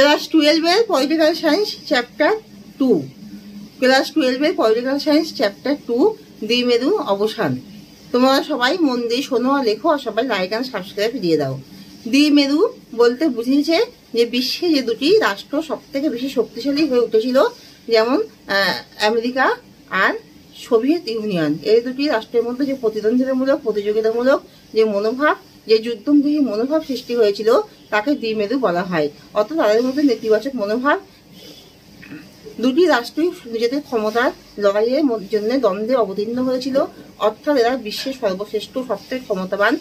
Class 12-এর political science chapter 2, class 12-এর political science chapter 2 দ্বিমেরু অবসান। তোমরা সবাই মন দিয়ে শোনো আর লেখো, আর সবাই লাইক অ্যান্ড সাবস্ক্রাইব দিয়ে দাও। দ্বিমেরু বলতে বুঝিয়েছে যে বিশ্বে যে দুটি রাষ্ট্র সব থেকে বেশি শক্তিশালী হয়ে উঠেছিল, যেমন আমেরিকা আর সোভিয়েত ইউনিয়ন, এই দুটি রাষ্ট্রের মধ্যে যে প্রতিদ্বন্দ্বিতামূলক প্রতিযোগিতামূলক যে মনোভাব, যে যুদ্ধমুখী মনোভাব সৃষ্টি হয়েছিল তাকে দ্বিমেরু বলা হয়। অর্থাৎ তাদের মধ্যে নেতিবাচক মনোভাব, দুটি রাষ্ট্রই নিজেদের ক্ষমতার লড়াইয়ের জন্য দ্বন্দ্বে অবতীর্ণ হয়েছিল। অর্থাৎ এরা বিশ্বের সর্বশ্রেষ্ঠ সবথেকে ক্ষমতাবান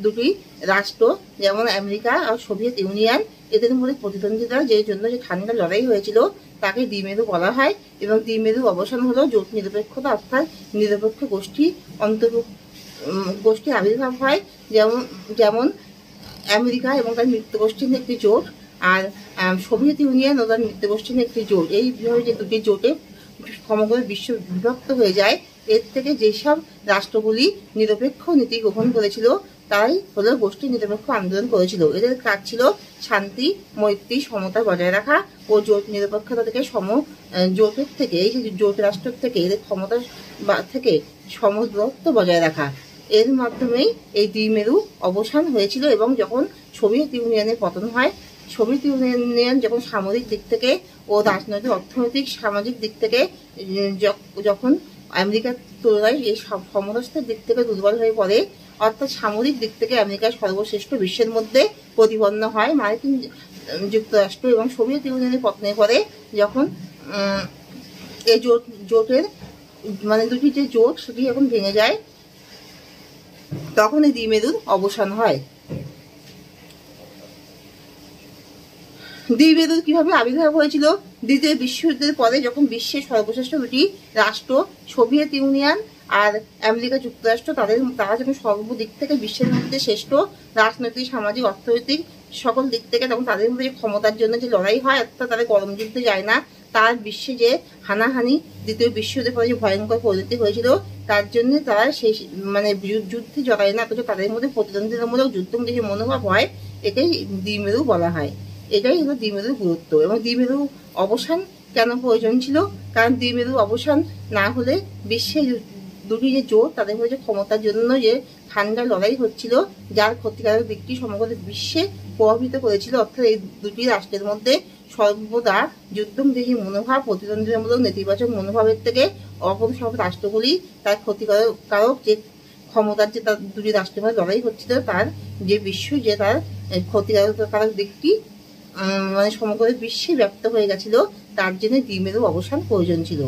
দুটি রাষ্ট্র, যেমন আমেরিকা আর সোভিয়েত ইউনিয়ন, এদের মধ্যে প্রতিদ্বন্দ্বিতা যে জন্য যে ঠান্ডা লড়াই হয়েছিল তাকে দ্বিমেরু বলা হয়। এবং দ্বিমেরু অবসান হলো জোট নিরপেক্ষতা, অর্থাৎ নিরপেক্ষ গোষ্ঠীর আবির্ভাব হয়। যেমন আমেরিকা এবং তার মিত্রগোষ্ঠীর একটি জোট, আর সোভিয়েত ইউনিয়ন ও তার মিত্রগোষ্ঠীর একটি জোট, এইভাবে যে দুটি জোটে সমগ্র বিশ্ব বিভক্ত হয়ে যায়। এর থেকে যেসব রাষ্ট্রগুলি নিরপেক্ষ নীতি গ্রহণ করেছিল তাই হলো গোষ্ঠী নিরপেক্ষ আন্দোলন করেছিল। এদের কাজ ছিল শান্তি, মৈত্রী, সমতা বজায় রাখা ও জোট নিরপেক্ষতা থেকে জোটের থেকে, এই যে জোট রাষ্ট্র থেকে এদের ক্ষমতা থেকে সমদূরত্ব বজায় রাখা। এর মাধ্যমেই এই দ্বিমেরু অবসান হয়েছিল। এবং যখন সোভিয়েত ইউনিয়নের পতন হয়, সোভিয়েত ইউনিয়ন যখন সামরিক দিক থেকে ও রাজনৈতিক, অর্থনৈতিক, সামাজিক দিক থেকে যখন আমেরিকার তুলনায় এই সমরাস্ত্রের দিক থেকে দুর্বল হয়ে পড়ে, অর্থাৎ সামরিক দিক থেকে আমেরিকার সর্বশ্রেষ্ঠ বিশ্বের মধ্যে প্রতিপন্ন হয় মার্কিন যুক্তরাষ্ট্র, এবং সোভিয়েত ইউনিয়নের পতনের পরে যখন এই জোটের মানে দুটি যে জোট সেটি এখন ভেঙে যায়, তখন এই দ্বিমেরুর অবসান হয়। দ্বিমেরুর কিভাবে আবির্ভাব হয়েছিল? দ্বিতীয় বিশ্বযুদ্ধের পরে যখন বিশ্বের সর্বশ্রেষ্ঠ দুটি রাষ্ট্র সোভিয়েত ইউনিয়ন আর আমেরিকা যুক্তরাষ্ট্র তারা যখন সর্বদিক থেকে বিশ্বের মধ্যে শ্রেষ্ঠ রাজনৈতিক, সামাজিক, অর্থনৈতিক সকল দিক থেকে, তখন তাদের মধ্যে যে ক্ষমতার জন্য যে লড়াই হয়, অর্থাৎ তারা গরম যুদ্ধে যায় না, তার বিশ্বে যে হানাহানি দ্বিতীয় বিশ্বযুদ্ধের পরে যে ভয়ঙ্কর পরিণতি হয়েছিল, তার জন্য তারা সেই মানে যুদ্ধে জড়ায় না, অথচ তাদের মধ্যে প্রতিদ্বন্দ্বিতামূলক যুদ্ধমুখী যে মনোভাব হয়, এটাই দ্বিমেরু বলা হয়। এটাই হলো দ্বিমেরুর গুরুত্ব। এবং দ্বিমেরু অবসান কেন প্রয়োজন ছিল? কারণ দ্বিমেরু অবসান না হলে বিশ্বের দুটি যে জোট তাদের মধ্যে ক্ষমতার জন্য যে ঠান্ডা লড়াই হচ্ছিল, যার ক্ষতিকারক দিকটি সমগ্র বিশ্বে প্রভাবিত করেছিল, অর্থাৎ এই দুটি রাষ্ট্রের মধ্যে সর্বদা যুদ্ধমুখী মনোভাব, প্রতিদ্বন্দ্বিতামূলক নেতিবাচক মনোভাবের থেকে অপর সব রাষ্ট্রগুলি তার ক্ষতিকারক যে ক্ষমতার যে তার দুটি রাষ্ট্রের মধ্যে লড়াই হচ্ছিল, তার যে বিশ্ব যে তার ক্ষতিকারক দিকটি মানে সমগ্র বিশ্বে ব্যপ্ত হয়ে গেছিল, তার জন্য দ্বিমেরু অবসান প্রয়োজন ছিল।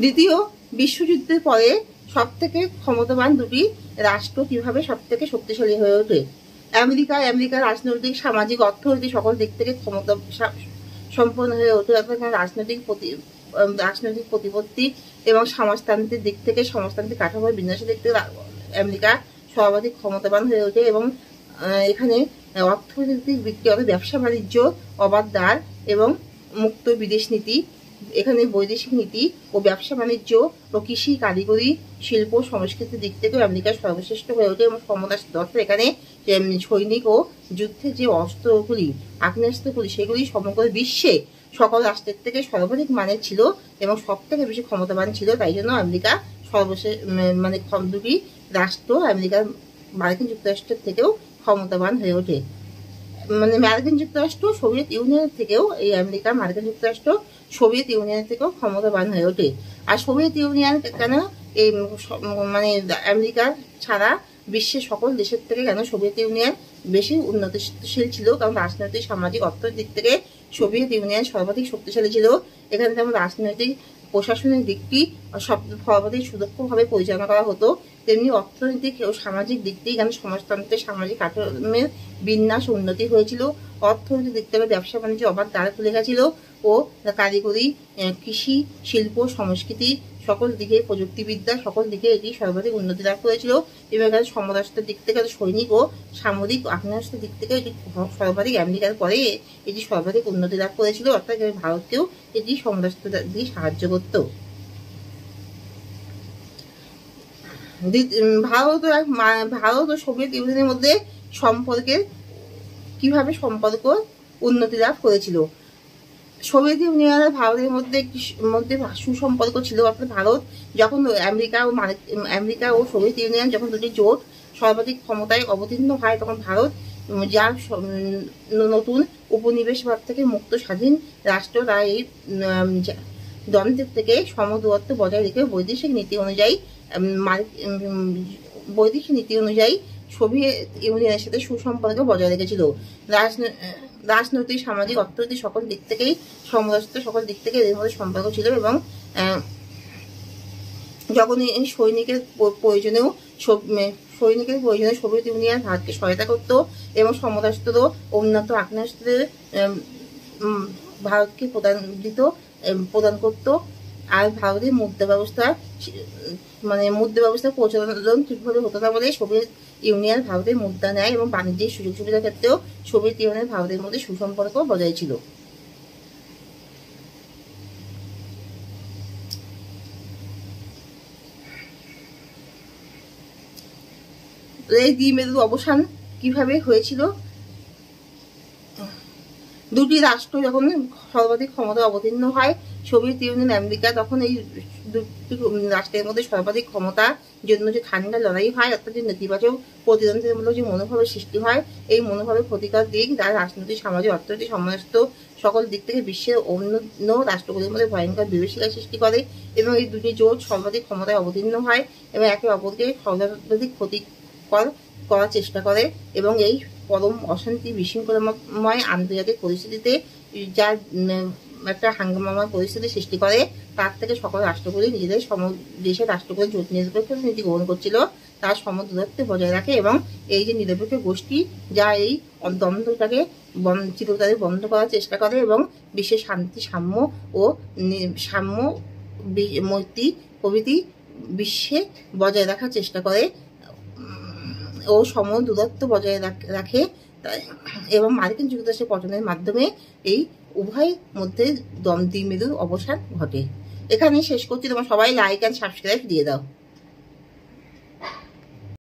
দ্বিতীয় বিশ্বযুদ্ধের পরে সব থেকে ক্ষমতাবান দুটি রাষ্ট্র কিভাবে সব থেকে শক্তিশালী হয়ে ওঠে? আমেরিকার রাজনৈতিক, সামাজিক, অর্থনৈতিক সকল দিক থেকে ক্ষমতা সম্পন্ন হয়ে ওঠে। রাজনৈতিক প্রতিপত্তি এবং সমাজতান্ত্রিক দিক থেকে, সমাজতান্ত্রিক কাঠামোর বিন্যাসের দিক থেকে আমেরিকা সর্বাধিক ক্ষমতাবান হয়ে ওঠে। এবং এখানে অর্থনৈতিক দিক থেকে ব্যবসা বাণিজ্য, অবাধ দ্বার এবং মুক্ত বিদেশ নীতি, এখানে বৈদেশিক নীতি ও ব্যবসা বাণিজ্য ও কৃষি, কারিগরি, শিল্প, সংস্কৃতির দিক থেকে আমেরিকা সর্বশ্রেষ্ঠ হয়ে ওঠে। এবং ক্ষমতা এখানে সৈনিক ও যুদ্ধের যে অস্ত্রগুলি, আগ্নেয়াস্ত্রগুলি, সেগুলি সমগ্র বিশ্বে সকল রাষ্ট্রের থেকে সর্বাধিক মানের ছিল এবং সব থেকে বেশি ক্ষমতাবান ছিল। তাই জন্য আমেরিকা মানে দুটি রাষ্ট্র আমেরিকার মার্কিন যুক্তরাষ্ট্রের থেকেও ক্ষমতাবান হয়ে ওঠে। মানে মার্কিন যুক্তরাষ্ট্র সোভিয়েত ইউনিয়নের থেকেও এই আমেরিকা, মার্কিন যুক্তরাষ্ট্র সোভিয়েত ইউনিয়নের থেকেও ক্ষমতাবান হয়ে ওঠে। আর সোভিয়েত ইউনিয়ন কেন এই মানে আমেরিকা ছাড়া বিশ্বের সকল দেশের থেকে কেন সোভিয়েত ইউনিয়ন বেশি উন্নতিশীল ছিল? কারণ রাজনৈতিক, সামাজিক, অর্থনৈতিক দিক থেকে সোভিয়েত ইউনিয়ন সর্বাধিক শক্তিশালী ছিল। এখানে যেমন রাজনৈতিক, প্রশাসনিক দিকটি সর্বাধিক সুদক্ষভাবে পরিচালনা করা হতো, তেমনি অর্থনৈতিক ও সামাজিক দিকটি এখানে সমাজতন্ত্রের সামাজিক কাঠামোর বিন্যাস উন্নতি হয়েছিল। অর্থনৈতিক দিক থেকে ব্যবসা বাণিজ্য অবাধ দ্বারা খুলে গেছিল ও কারিগরি, কৃষি, শিল্প, সংস্কৃতি সকল দিকে, প্রযুক্তিবিদ্যা সকল দিকে এটি সর্বাধিক উন্নতি লাভ করেছিল। এবং এখানে সমরাষ্ট্রের দিক থেকে, সৈনিক ও সামরিক আগ্নেয়াস্ত্রের দিক থেকে এটি সর্বাধিক আমেরিকার পরে এটি সর্বাধিক উন্নতি লাভ করেছিল। অর্থাৎ ভারতকেও এটি সমরাষ্ট্র দিয়ে সাহায্য করত। ভারত ও সোভিয়েত ইউনিয়নের মধ্যে সম্পর্কের কিভাবে সম্পর্ক উন্নতি লাভ করেছিল। সোভিয়েত ইউনিয়ন আর ভারতের মধ্যে সুসম্পর্ক ছিল। অর্থাৎ ভারত যখন আমেরিকা ও সোভিয়েত ইউনিয়ন যখন দুটি জোট সর্বাধিক ক্ষমতায় অবতীর্ণ হয়, তখন ভারত যার নতুন উপনিবেশবাদ থেকে মুক্ত স্বাধীন রাষ্ট্র, তারা এই দ্বন্দ্বের থেকে সমদূরত্ব বজায় রেখে বৈদেশিক নীতি অনুযায়ী সোভিয়েত ইউনিয়নের সাথে সুসম্পর্ক বজায় রেখেছিল। রাজনৈতিক, সামাজিক, অর্থনৈতিক সকল দিক থেকেই সকল দিক থেকে এদের মধ্যে সম্পর্ক ছিল। এবং যখন সৈনিকের প্রয়োজনেও সোভিয়েত ইউনিয়ন ভারতকে সহায়তা করত এবং সমরাস্ত্র ও উন্নত আগ্নেয়াস্ত্রে ভারতকে প্রদান করত। আর ভারতের মুদ্রা ব্যবস্থা পরিচালন ঠিকভাবে হতো না বলে সোভিয়েত ইউনিয়ন ভারতের মুদ্রা নেয় এবং বাণিজ্যিক সুযোগ সুবিধার ক্ষেত্রেও সোভিয়েত ইউনিয়ন ভারতের মধ্যে সুসম্পর্ক বজায় ছিল। এই দ্বিমেরুর অবসান কিভাবে হয়েছিল? দুটি রাষ্ট্র যখন সর্বাধিক ক্ষমতা অবতীর্ণ হয়, সোভিয়েত ইউনিয়ন, আমেরিকা, তখন এই দুটি রাষ্ট্রের মধ্যে সর্বাধিক ক্ষমতার জন্য যে ঠান্ডা লড়াই হয়, অর্থাৎ যে নেতিবাচক প্রতিদ্বন্দ্বিতামূলক যে মনোভাবের সৃষ্টি হয়, এই মনোভাবের ক্ষতিকর দিক যার রাজনৈতিক, সামাজিক, অর্থনৈতিক, সমস্ত সকল দিক থেকে বিশ্বের অন্যান্য রাষ্ট্রগুলির মধ্যে ভয়ঙ্কর বিভীষিকার সৃষ্টি করে। এবং এই দুটি জোট সর্বাধিক ক্ষমতায় অবতীর্ণ হয় এবং একে অপরকে সর্বাধিক ক্ষতিকর করার চেষ্টা করে। এবং এই পরম অশান্তি, বিশৃঙ্খলাময় আন্তর্জাতিক পরিস্থিতিতে যা একটা হাঙ্গামাময় পরিস্থিতি সৃষ্টি করে, তার থেকে সকল রাষ্ট্রগুলি নিজেদের দেশের রাষ্ট্রগুলি জোট নিরপেক্ষ নীতি গ্রহণ করছিল, তার সমদূরত্ব বজায় রাখে। এবং এই যে নিরপেক্ষ গোষ্ঠী যা এই দ্বন্দ্বটাকে চিরতরে বন্ধ করার চেষ্টা করে এবং বিশ্বের শান্তি, সাম্য, মৈত্রী প্রভৃতি বিশ্বে বজায় রাখার চেষ্টা করে ও সমদূরত্ব বজায় রাখে। এবং মার্কিন যুক্তরাষ্ট্রের পতনের মাধ্যমে এই উভয়ের মধ্যে দ্বিমেরুর অবসান ঘটে। এখানে শেষ করছি। তোমরা সবাই লাইক অ্যান্ড সাবস্ক্রাইব দিয়ে দাও।